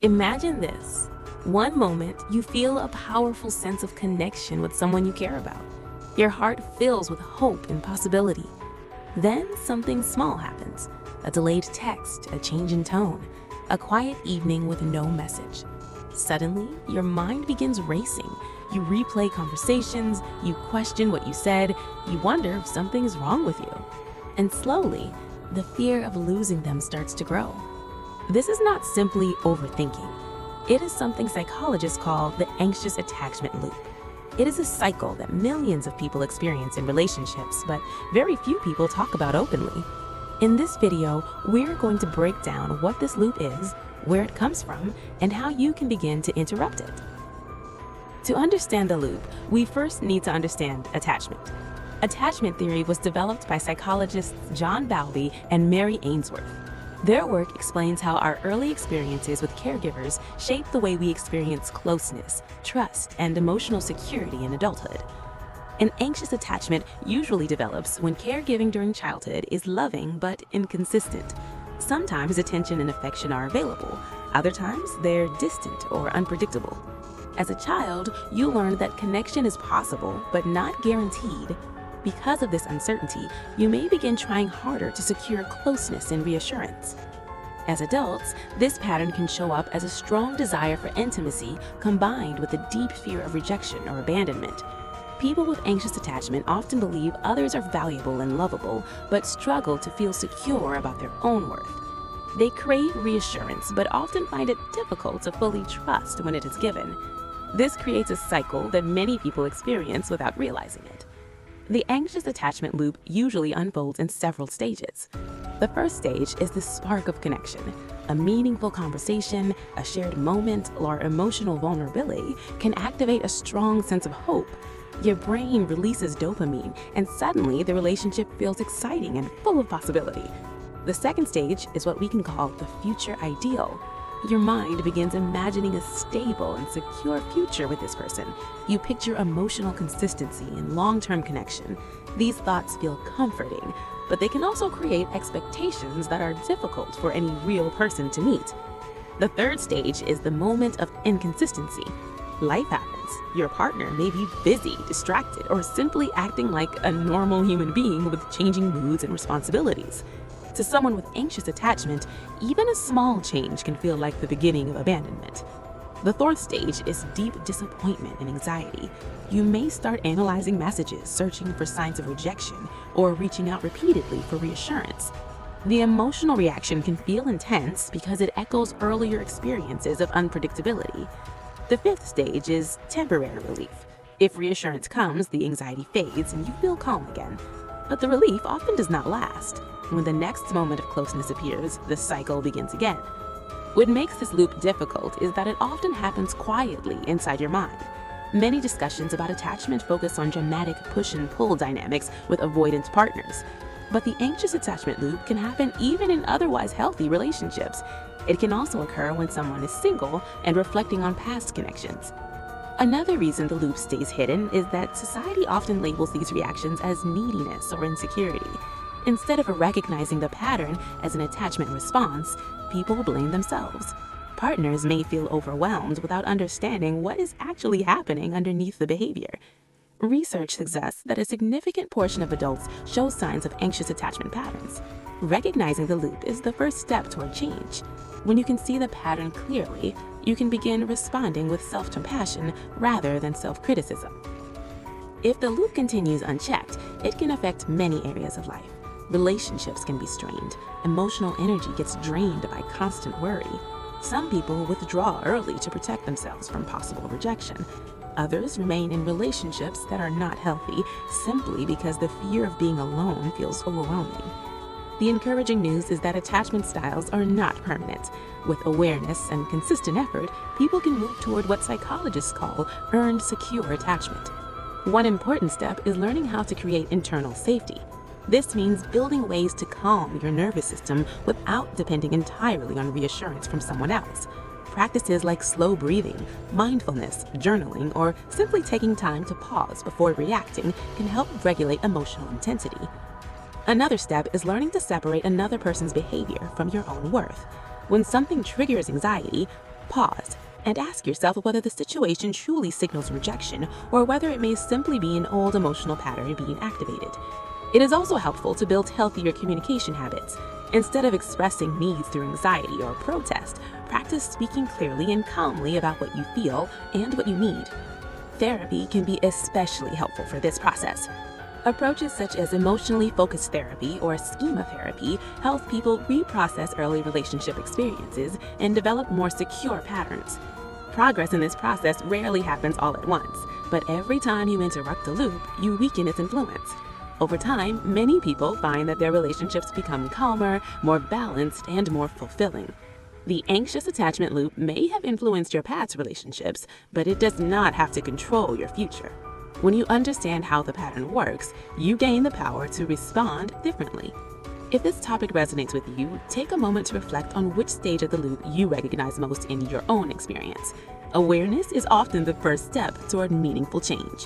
Imagine this. One moment, you feel a powerful sense of connection with someone you care about. Your heart fills with hope and possibility. Then something small happens. A delayed text, a change in tone, a quiet evening with no message. Suddenly, your mind begins racing. You replay conversations, you question what you said, you wonder if something is wrong with you. And slowly, the fear of losing them starts to grow. This is not simply overthinking. It is something psychologists call the anxious attachment loop. It is a cycle that millions of people experience in relationships, but very few people talk about openly. In this video, we're going to break down what this loop is, where it comes from, and how you can begin to interrupt it. To understand the loop, we first need to understand attachment. Attachment theory was developed by psychologists John Bowlby and Mary Ainsworth. Their work explains how our early experiences with caregivers shape the way we experience closeness, trust, and emotional security in adulthood. An anxious attachment usually develops when caregiving during childhood is loving but inconsistent. Sometimes attention and affection are available, other times they're distant or unpredictable. As a child, you learn that connection is possible but not guaranteed. Because of this uncertainty, you may begin trying harder to secure closeness and reassurance. As adults, this pattern can show up as a strong desire for intimacy combined with a deep fear of rejection or abandonment. People with anxious attachment often believe others are valuable and lovable, but struggle to feel secure about their own worth. They crave reassurance, but often find it difficult to fully trust when it is given. This creates a cycle that many people experience without realizing it. The anxious attachment loop usually unfolds in several stages. The first stage is the spark of connection. A meaningful conversation, a shared moment, or emotional vulnerability can activate a strong sense of hope. Your brain releases dopamine, and suddenly the relationship feels exciting and full of possibility. The second stage is what we can call the future ideal. Your mind begins imagining a stable and secure future with this person. You picture emotional consistency and long-term connection. These thoughts feel comforting, but they can also create expectations that are difficult for any real person to meet. The third stage is the moment of inconsistency. Life happens. Your partner may be busy, distracted, or simply acting like a normal human being with changing moods and responsibilities. To someone with anxious attachment, even a small change can feel like the beginning of abandonment. The fourth stage is deep disappointment and anxiety. You may start analyzing messages, searching for signs of rejection, or reaching out repeatedly for reassurance. The emotional reaction can feel intense because it echoes earlier experiences of unpredictability. The fifth stage is temporary relief. If reassurance comes, the anxiety fades and you feel calm again. But the relief often does not last. When the next moment of closeness appears, the cycle begins again. What makes this loop difficult is that it often happens quietly inside your mind. Many discussions about attachment focus on dramatic push and pull dynamics with avoidant partners. But the anxious attachment loop can happen even in otherwise healthy relationships. It can also occur when someone is single and reflecting on past connections. Another reason the loop stays hidden is that society often labels these reactions as neediness or insecurity. Instead of recognizing the pattern as an attachment response, people blame themselves. Partners may feel overwhelmed without understanding what is actually happening underneath the behavior. Research suggests that a significant portion of adults show signs of anxious attachment patterns. Recognizing the loop is the first step toward change. When you can see the pattern clearly, you can begin responding with self-compassion rather than self-criticism. If the loop continues unchecked, it can affect many areas of life. Relationships can be strained. Emotional energy gets drained by constant worry. Some people withdraw early to protect themselves from possible rejection. Others remain in relationships that are not healthy simply because the fear of being alone feels overwhelming. The encouraging news is that attachment styles are not permanent. With awareness and consistent effort, people can move toward what psychologists call earned secure attachment. One important step is learning how to create internal safety. This means building ways to calm your nervous system without depending entirely on reassurance from someone else. Practices like slow breathing, mindfulness, journaling, or simply taking time to pause before reacting can help regulate emotional intensity. Another step is learning to separate another person's behavior from your own worth. When something triggers anxiety, Pause and ask yourself whether the situation truly signals rejection or whether it may simply be an old emotional pattern being activated. It is also helpful to build healthier communication habits. Instead of expressing needs through anxiety or protest, practice speaking clearly and calmly about what you feel and what you need. Therapy can be especially helpful for this process. Approaches such as emotionally focused therapy or schema therapy help people reprocess early relationship experiences and develop more secure patterns. Progress in this process rarely happens all at once, but every time you interrupt a loop, you weaken its influence. Over time, many people find that their relationships become calmer, more balanced, and more fulfilling. The anxious attachment loop may have influenced your past relationships, but it does not have to control your future. When you understand how the pattern works, you gain the power to respond differently. If this topic resonates with you, take a moment to reflect on which stage of the loop you recognize most in your own experience. Awareness is often the first step toward meaningful change.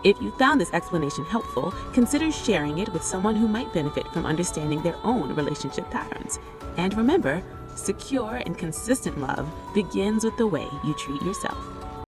If you found this explanation helpful, consider sharing it with someone who might benefit from understanding their own relationship patterns. And remember, secure and consistent love begins with the way you treat yourself.